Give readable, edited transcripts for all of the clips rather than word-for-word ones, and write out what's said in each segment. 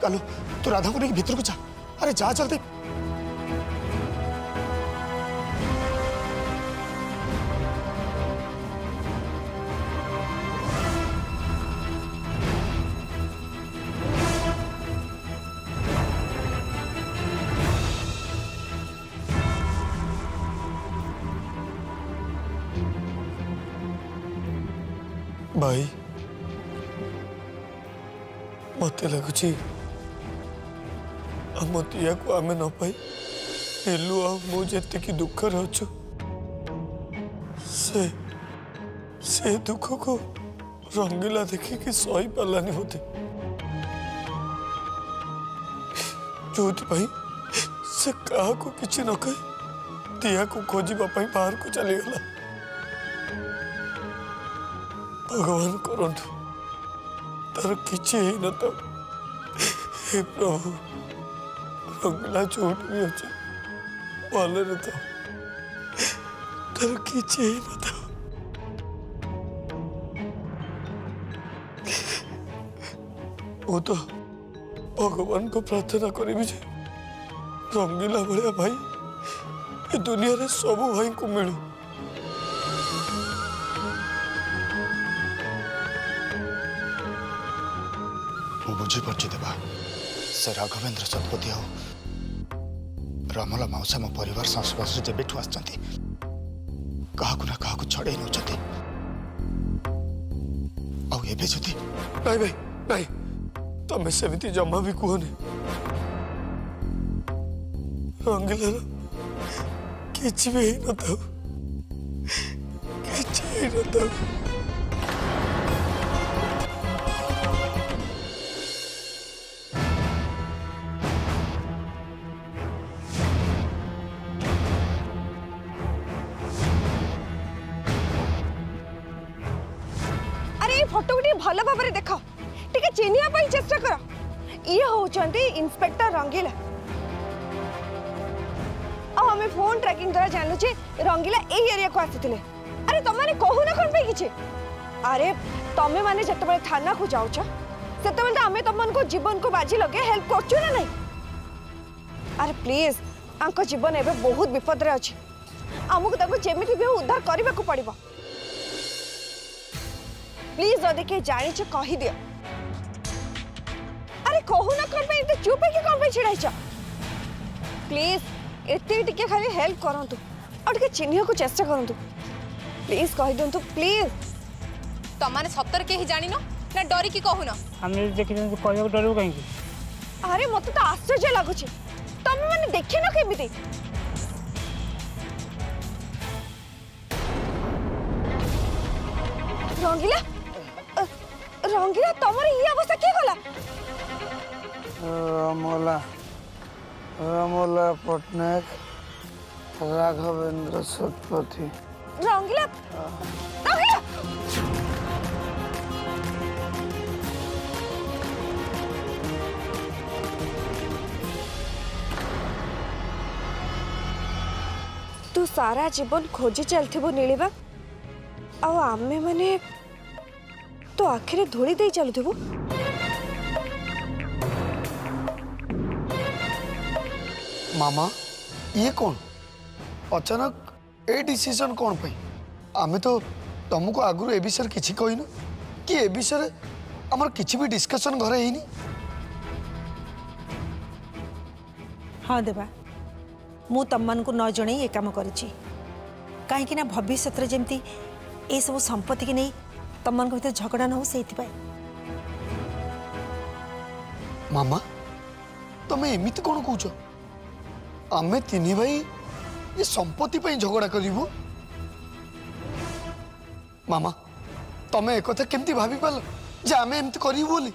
कालू तू राधा को लेकर भीतर को जा। अरे जा जल्दी। भाई मत लगुच आम दिया को आम न पाई नीलू आती दुखर अच्छु से दुख को रंगीला देखिकी सही पारानी बोधे जो से क्या किसी न कही दिया को खोजापी बाहर को चलीगला। भगवान करंतु तार किसी न तो हे प्रभु रंगीला चोट भी अच्छे भले तो तार किसी न तो वो तो भगवान को प्रार्थना करी रंगीला भाया भाई ये दुनिया रे सबू भाई को मिलू। बुझीपार्ची देवा से राघवेंद्र शतपथी हो रमला मौसा मो परिवार संस्पर्श जब आसती क्या क्या छड़े नौ जदि नहीं भाई नहीं तमें सेमती जमा भी कहनी रंगीलार किसी भी न था किसी न था। फोटो को भल भाव देख टे चिन्ह चेष्टा कर ये होचंती इंस्पेक्टर रंगीला आम फोन ट्रैकिंग द्वारा जानलु जे रंगीला ए एरिया को आसी थिले। अरे तुम माने कहूना कोन पे किछि अरे तमे माने जतबे थाना को जाउछ सेतबे त आमे तमन को जीवन को बाजी लगे हेल्प करछु ना नहीं। अरे प्लीज आंको जीवन एबे बहुत विपद रे अछि हमको ताको जेमिति भी उद्धार करबा को पड़िबो। प्लीज जदि के जानी कही दियो। अरे कहूना कौन पे इतने चुप है कौन पे छिड़ाई प्लीज एते टिके खाली हेल्प करंतु और टिके चिन्ह को चेष्टा करंतु प्लीज कहि दंतु प्लीज। तमाने सत्तर के ही जानी न ना डरी की कहूना हमने देखि कहबो डरबो काहे। अरे मत तो आश्चर्य लागुची तमे माने देखि न केमिति रंगीला रंगीला तमर ये अवस्था के गला रमला रमला पटनायक राघवेंद्र शतपथी रंगीला रंगीला तू सारा जीवन खोजी चलथिबो नीलिबा आ आमे माने तो आखिर धोली दे चलुथिबो। मामा ये कौन अचानक ए डिसीजन कौन पे आमे तो तुमको आगु ए विषय किछि कहिनु कि ए विषय हमर किछि भी डिस्कशन घरे हेनी। हाँ देवा मु तमन को न जणई ए काम करिछि काहे कि ना भविष्य जेमती ए सब संपत्ति की नहीं तमन को भीतर झगड़ा न हो से मामा तमे एमिति कौन कहूच आमे तीन भाई ये संपत्ति पे झगड़ा करिवो। मामा तमे एक कथा केमती भाभी पाल जे आमे एमती करिवो बोली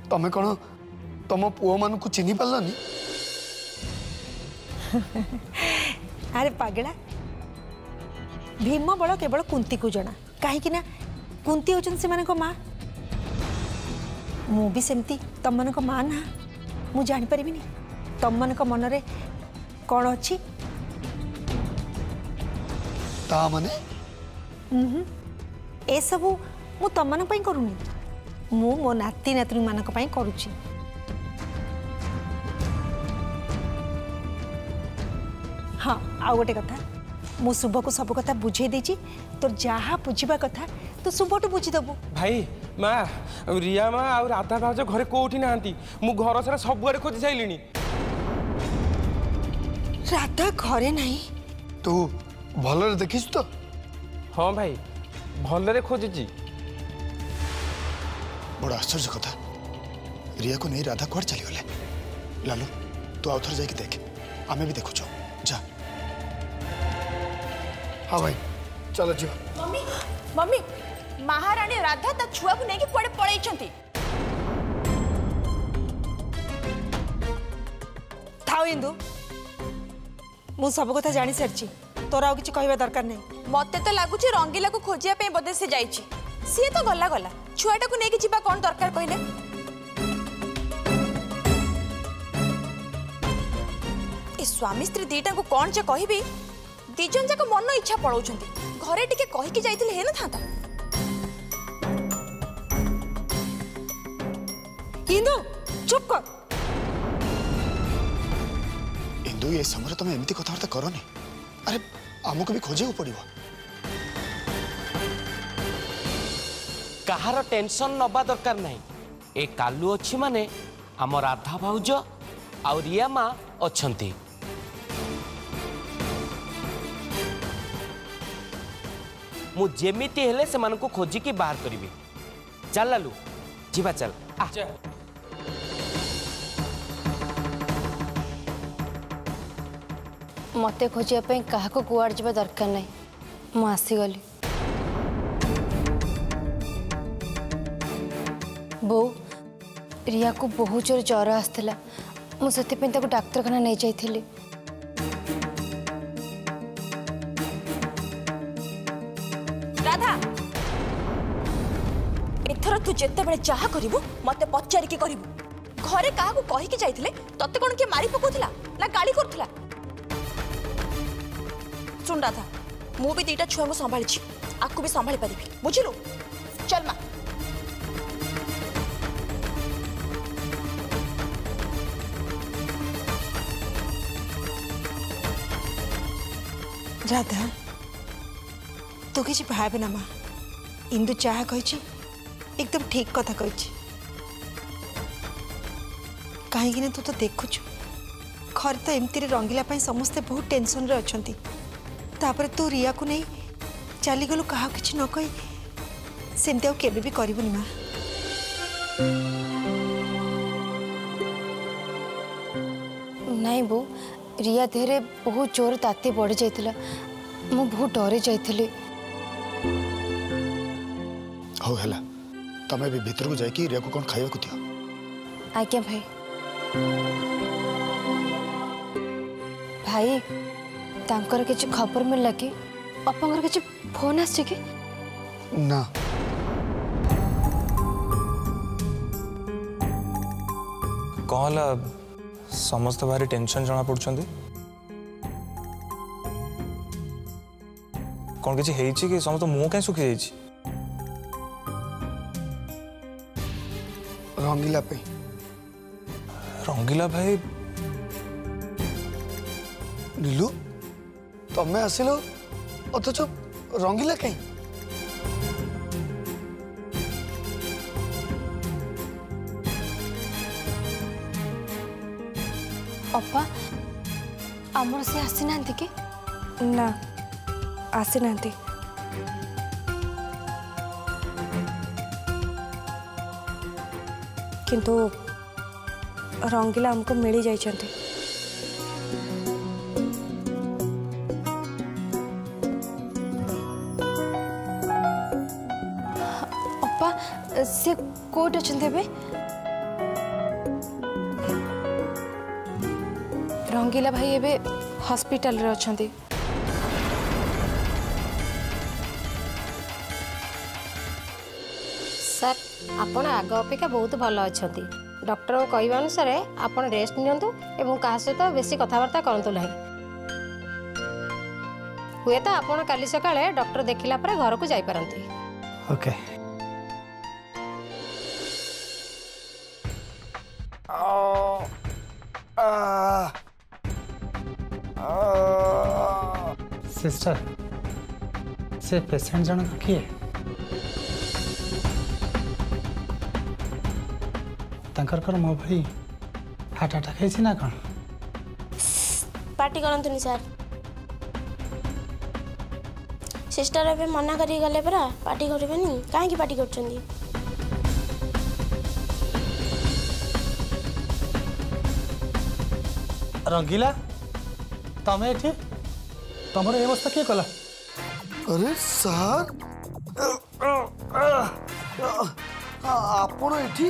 तमे कौन तम पुओ मान को चिन्ह पारलनी। अरे पागला भीम बल केवल कुंती को जना कहीं ना कुंती होचन से माने को माँ मु भी सेमती तम मन को माँ ना मु जानी परिबिनी तम मन को मन रे कौन अच्छी ता माने ए सबू मु तमन पई करूनी मु मो नाती नातनी मानक पई करूची। हाँ आउ गोटे कथा मु शुभ को सब कथा बुझे देची तो जहाँ बुझा कथा तो शुभ टू बुझीदेबू। भाई माँ रिया माँ आ राधा भाज घरे कोठी ना मु घर सारा सब खोजी साइलिनी। राधा घरे नहीं तू भलरे देखिस तो? हाँ भाई भलरे खोजी। बड़ा आश्चर्य कथा रिया को नहीं राधा कुआड़ चली गले। लालू तू आउ थोड़ा जाके देख आमे भी देखुछ जा। हाँ भाई चलो जी। मम्मी मम्मी महारानी राधा ता छुआ को लेके कुआडे पळैछंती। थाओ इंदु मु सब कथा जानी सारची तोरा आ किछि कहबा दरकार नहीं। मते तो लागुची रंगीला को खोजिया पे बदे से जाईची सी तो गला गला छुआटा को लेके जीवा कोन दरकार कहले। ए स्वामी स्त्री दीटा को कोन जे कहबी दिजन जाक मन इच्छा पळौछंती घरे टिके कहि के जाइतिले हे न थाता। इंदु चुप कर। इंदु ये समय तुम एमती कथबार्ता करनी। अरे आमको भी खोजे पड़ो। कहार टेंशन नबा दरकार नहीं। ए कालू अच्छी माने आम राधा भाउज आ रिया माँ अच्छंती। मु जेमिति हेले से मानको खोजी की बाहर करिवे। चल लालू जीवा चल। मते खोजिया पे कहा को कुआड़ जीवा दरकार नहीं मु आसीगली। बो रिया को बहुत जोर ज्वर आसला मुझे डाक्तरखाना नहीं जाइली। राधा एथर तू जेते बेले चाहा करिवु मते पचारिकी करिवु। घरे काहा को कहि के जाइथिले तते कोन के मारी पकोथिला ना गाली करथिला। सुन राधा मु भी दीटा छुआ को संभाली छी आकु भी संभाली परिबी बुझिलु। चल मा राधा तू किसी भाव ना माँ इंदु चाह कही एकदम ठीक कथा कही। कहीं तू तो देखुच घर तो एमती रंगीला समस्ते बहुत टेंशन रे अछंती तापर तू रिया को नहीं चलीगलु क्या कि न कही सेमती आ केबे भी करिबुनी माँ। नहीं बो रिया देहरे बहुत जोर ताती बढ़ी जाइतिला मु बहुत डरे जाइतिली। हो हला तमे भी भीतर को जाई कि रिया को कोन खाइबा को दियो। आज्ञा भाई। भाई तांकर किछि खबर मिलला कि अपांकर किछि फोन आछि कि ना? कहला समस्त भारी टेंशन जना पड़छंती कौन किछि हेछि कि समस्त मुंह कहीं सुखी जाइछि? रंगीला पे रंगीला भाई नीलू तमे आसिलो अथच रंगीला कहीं? अपा आमर से आसी ना कि ना आसी ना किंतु रंगीला हमको मिली जाइछंती। अपा से कोट अछंती बे रंगीला भाई एबे हॉस्पिटल रे अछंती। सर आपण आग अपेक्षा बहुत भल अच्छा डॉक्टर कहवा अनुसार आपण रेस्ट नियंतु एवं कहा सहित बेसी कथबार्ता करंतु नहीं। हुए तो आपण काली सकाळे डॉक्टर देखिला पर घर को जाई पारंती। ओके सिस्टर से पेशेंट जन किए तंकर मो भाई हार्ट अटैक है ना कौन पार्टी करंतुनी सर सिस्टर एबे मना करी गले परा पार्टी करबेनी काहे की पार्टी करछंदी रंगीला तमे एठी तमर ए अवस्था के कला अरे सर आपण एठी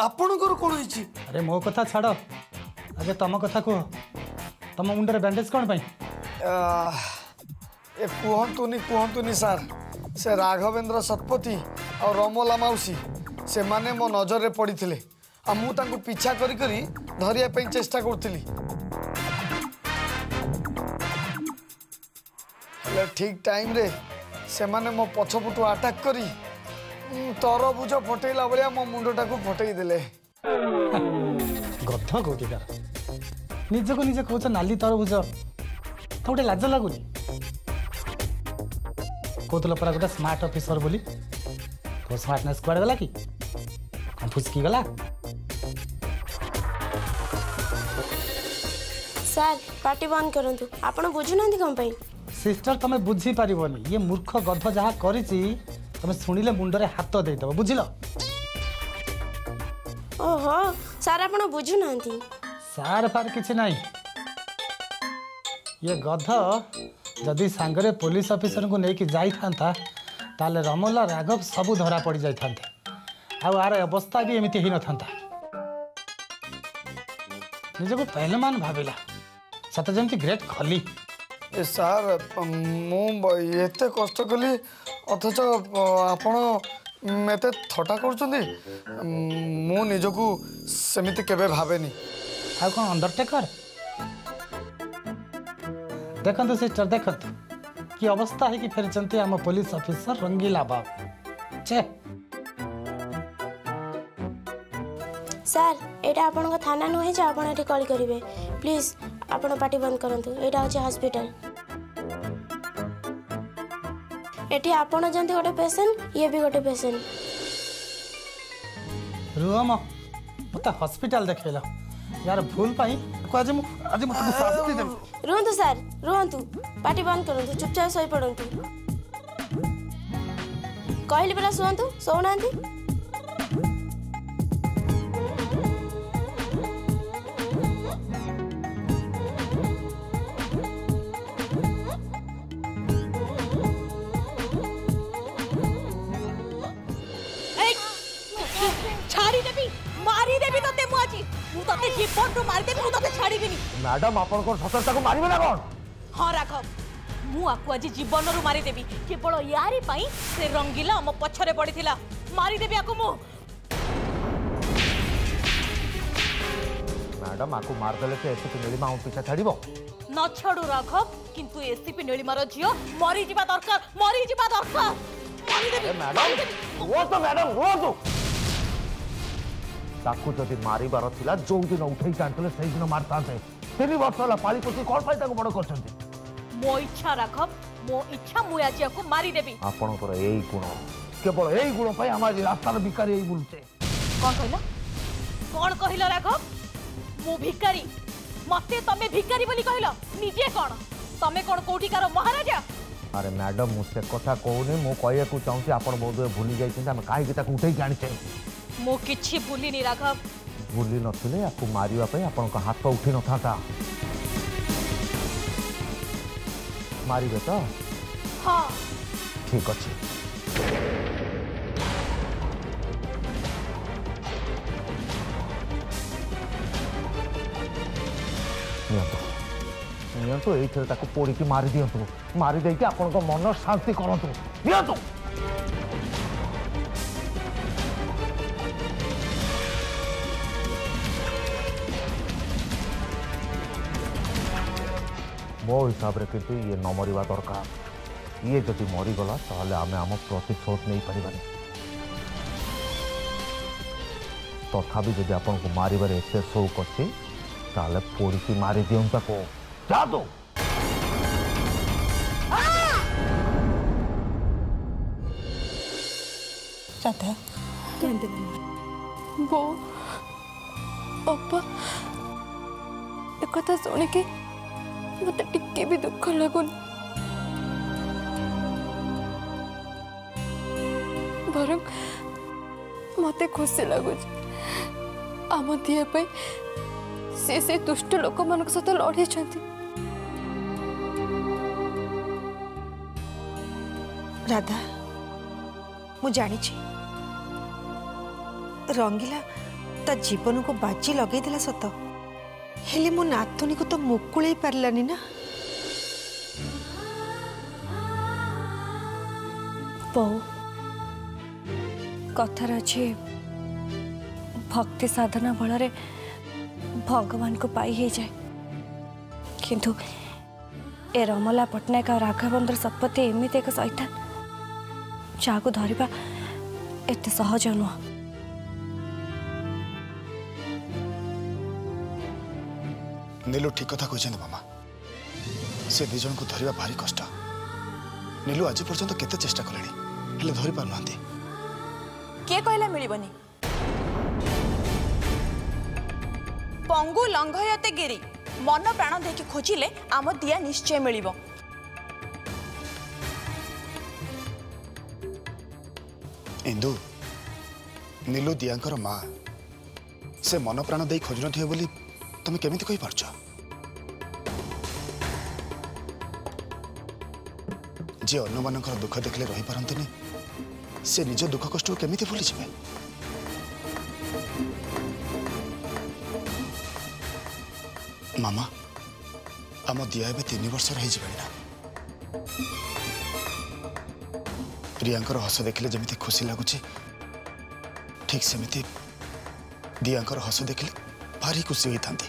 आपणकर कोन होइछि अरे मो कथा छाड़ आगे तम कथा कह तम मुंडे बैंडेज कौन पाई ए कहतुनी सर से राघवेंद्र शतपथी और रमला माउसी से माने मो नजर रे पड़ी थिले आ मु तांको पीछा करी करी धरिया पे चेष्टा करथिली ले ठीक टाइम रे से माने मो पछपुटु अटैक करी तरबुज फटेला बलिया मो मुंडटा को फटेई देले गध कोटिका निज को निजे कहछ नाली तरबुज तो गोटे लाज लगुनी कहतल परा गोटे स्मार्ट ऑफिसर बोली तो स्मार्टनेस कुआड़ गला कि कौन फुसकी गला सर पार्टी बंद करंतु आपण बुझुनांती कम पई सिस्टर तमे बुझी पारिबनी ये मूर्ख गध जहा करिछि तमे सुनिले मुंडरे हाथ दे दबो बुझिलो ओहो सर आपण बुझुनांती सार फार किछि नाही ये गध जदि सांगरे पुलिस ऑफिसर को लेकिन जाई थांता ताले रमला राघव सबू धरा पड़ जाई थांते आउ आर अवस्था भी एमिति ही न थांता निजको पहलमान भाविला सत जमती ग्रेट खली ए सर मु एते कष्ट कली अथच आपण मेते थटा करछुंदी मु निजको सेमिति केबे भावेनी आ कोन अंडरटेकर देखंतु सिस्टर देखंतु कि अवस्था है कि फेरचंती आम पुलिस ऑफिसर रंगीला बाबू छे सर एटा आपण को थाना नुहे जे आपण एठी कॉल करिवे प्लीज आपण पार्टी बंद करंतु एटा होचे हॉस्पिटल एठी आपण जंती गोटे पेशेंट ये भी गोटे पेशेंट रुम मत हॉस्पिटल देखैला यार भूल पाई को आज मत शास्ति दे रुहंतु सर रुहंतु पार्टी बंद करंतु चुपचाप सोई पड़ंतु कहली परा सुहंतु सोनांती छाड़ी देबी मारी देबी तते मु आजी मु तते जीवन रो मारी देबी मु तते छाड़ीबिनी मैडम आपण को सतर्कता को मारिबे ना कोन हां राघव मु आकु आजी जीवन रो मारी देबी केवल यारी पई से रंगीला हम पछरे पड़ीथिला मारी देबी आकु मु मैडम आकु मार देले से एसपी नीलिमा हम पीछा छाड़ीबो न छाड़ू राघव किंतु एसपी नीलिमार झियो मरी जिबा दरकार मारी देबी मैडम वो तो मैडम वो तो ताकू जदि मारिबार थिला जो दिन उठै कांतले सही दिन मारता थे 3 वर्ष होला पाली पोसी कोन फाइ ताको बड़ करछन्ती मो इच्छा राघव मो इच्छा मु आजी आकु मारी देबी आपण पर एई गुण केवल एई गुण पई हमारी रास्ता भिखारी एई बुलते कौन कहला राघव मु भिखारी मते तमे भिखारी बोली कहला निजे कौन तमे कौन कोठीकार महाराजा अरे मैडम मुझसे कथा कहूनी मु कहया को चाहूची आपण बहुत भूली जाइछन हम काहे कि ताको उठै जानि छै मो किछि भूलिनी राघव भूली नथिले आपको मारिबा पई आपण को हाथ उठी न थाता मारिबे तो हां ठीक अछि नियंतु एथरे ताको पोड़ी की मारी दियंतु मारी दे के आपण को मन शांति करंतु नियंतु मो हिसाब रे किंतु ये न मरिबा दरकार ये जदि मरीगला ताहले आमे आम प्रतिशोध नहीं पारिबानी तथापि जदि आपन को मारिबार एते शौक अछि ताले पोड़ी मारी दिउं ताको जा दो। राधा कांदे बो अप्पा एक कथा सुने के मत टिके भी दुख लगुन बरं मते खुशी लगुच आम दिया पे से दुष्ट लोक मान सहित लड़े राधा मु जानी रंगीला ता जीवन को बाजी लगे दिला सत हेले मो नातुनी को तो मुकुले पारलानी ना बहु कथार अच्छे भक्ति साधना बल भगवान को पाई ही जाए किंतु ए रमला पट्टनायक और राघवेंद्र शतपथी एमती एक शैतान जहाँ धरवा एत सहज नुह। नीलू ठीक कथा कहते मामा से दिज को धरवा भारी कष्ट नीलू आज पर्यंत केते चेष्टा कले धरी पार ना किए कहला मिलबनी पंगु लंघयते गिरी मन प्राण देखि खोजिले आम दिया निश्चय मिलिबो। इंदु नीलू दियांकर माँ से मन प्राण दे खोज न बोली तुम केमिति कहि पारछ जे अन्य मानकर दुख देखले रही पारंतनी से निज दुख कष्ट को केमिति भूली जाबे। मामा आम दिया ए 3 वर्ष रही जाबे ना रियांकर हस देखले जमिति खुशी लगुच ठीक सेमिति दियांकर हस देखले भारी खुशी होई थांती।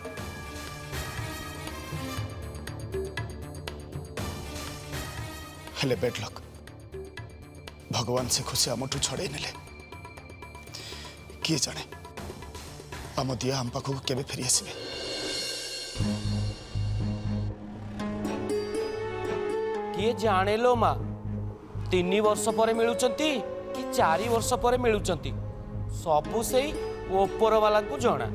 हेले बेड लक भगवान से खुशी आमठू छड़े नेले किए जाने आम दिया आम पाखक केबे फेरी आसबे। किए जाने लो माँ 3 वर्ष पर मिलुचंती कि 4 वर्ष पर मिलुचंती सबू से ऊपर वाला को जना।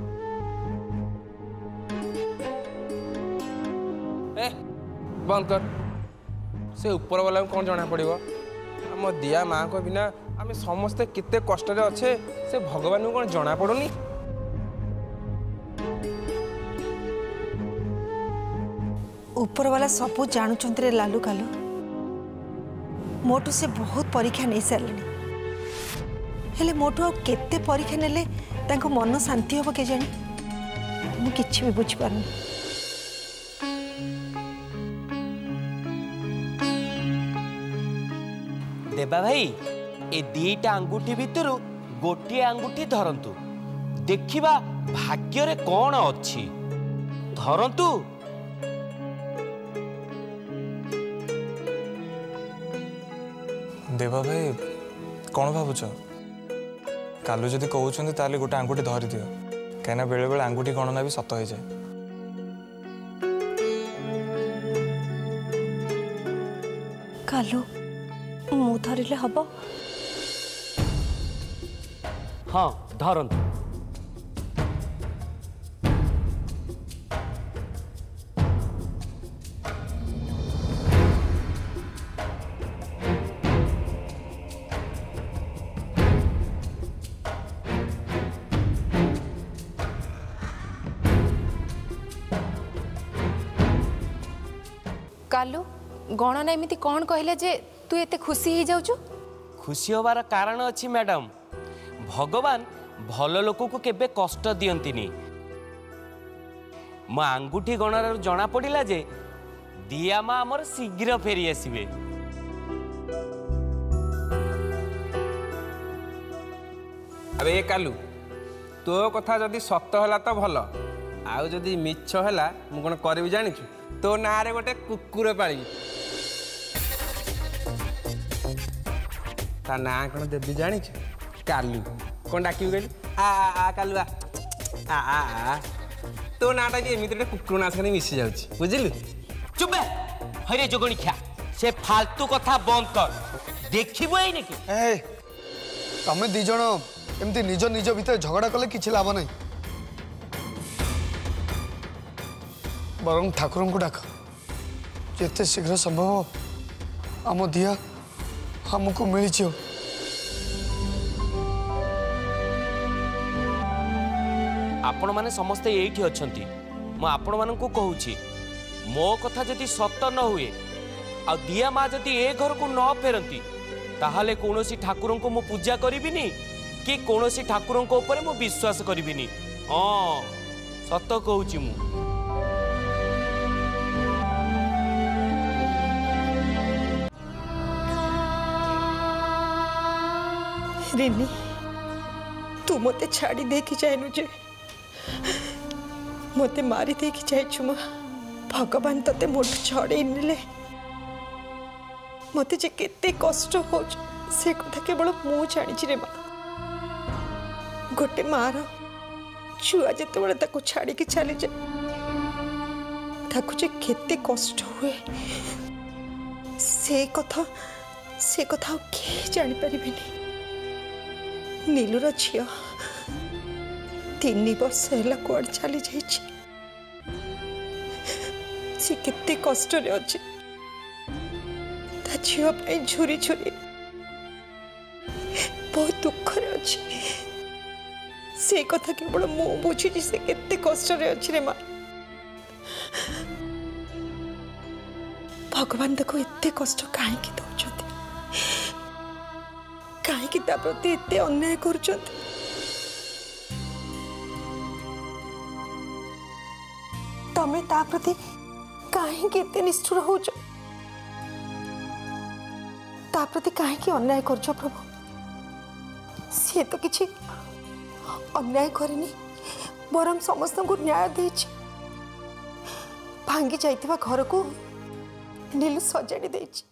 बंद कर से ऊपर वाला को कौन जना पड़ो आम दिया माँ को बिना आम समस्ते केते कष्ट अच्छे से भगवान को कौन जना पड़ुनी। ऊपर वाला सबू जानुचंत रे लालू कालू मोटू से बहुत परीक्षा नहीं सारे हेले मोटू आ केते परीक्षा नेले तांको मन शांति हम के जानी मु किछि भी बुझ पारनी। देबा भाई ए 2टा अंगूठी भितर गोटे अंगूठी धरंतु देखिबा भाग्य रे कौन अछि धरंतु। देवा भाई कौन भावुच कालू जदि कहते ताले गोटे आंगुठी धरी दियो कहीं बेले बेले आंगुठी गणना भी सत हो जाए। कालू मु धरिले हबो हाँ धरंतु। कालू गणना एमती कौन कहले जे तू एते खुशी हो जाउछु? खुशी होबार कारण अच्छी मैडम भगवान भल लोक को केबे कष्ट दियंतिनी। मो आंगुठी गणनार जना पड़िला जे दिया माँ आमर शीघ्र फेरी आसबे। अरे कालू तो कथा जदि सत है तो भल आउ जदि मिछ है मु कौन करी जानिछु तो ना रे गोटे कुकुर पाली ता ना कौन देवी जानिछु कालू कौन डाकिबी कहली आ कालुआ आ तो नाटा भी एमती कुकुर नाच मिसी जाऊँ बुझिलु चुप हरे जोगणी खिया से फालतू कथा बंद कर देखिबो एई नेकी ए तमे दी जण एमती निज निज भीतर झगड़ा कले किछि लाभ नहीं बरं ठाकुर को डाक जिते शीघ्र संभव आम दिया हमको मिली आपण माने समस्ते एठी अछंती मो आपण मानन को कहूची मो कथा जदि सत्य न हुए आ दिया माँ जदि ए घर को न फेरती ताहाले कोनोसी ठाकुर को मो पूजा करिबिनी कि कोनोसी ठाकुर को ऊपर मो विश्वास करिबिनी हां सत्य कहूची मु रिनी तू मते छाड़ी देखी जाएनु जे मते मारी देखी जाइछु म भगवान तते मोट छड़े नेले मते जे केते कष्ट हो से कथा केवल मु जानी रे माँ गोटे मार छुआ जिते बड़े ताको छाड़ी के चली जाए ताको जे केते कष्ट हुए से कथा के जानी परिबेनी नीलुर झिया 3 वर्ष है कुआड़ चली जाइए सी केते कष्ट रे अछि ता झिया पे झुरी झुरी बहुत दुख रे अछि से कथा केवल मु बुझी से केते कष्ट रे अछि रे माँ भगवान देखो एते कष्ट काहे की दउछथि काहे की ता प्रति एते अन्याय करछथि तमे ता प्रति काहे की एते निष्ठुर होछ ता प्रति काहे की अन्याय करछो प्रभु से तो किछि अन्याय करेनी बरम समस्त को न्याय देछि भांगी जाइतिबा घर को नीलू सजाड़ी देछि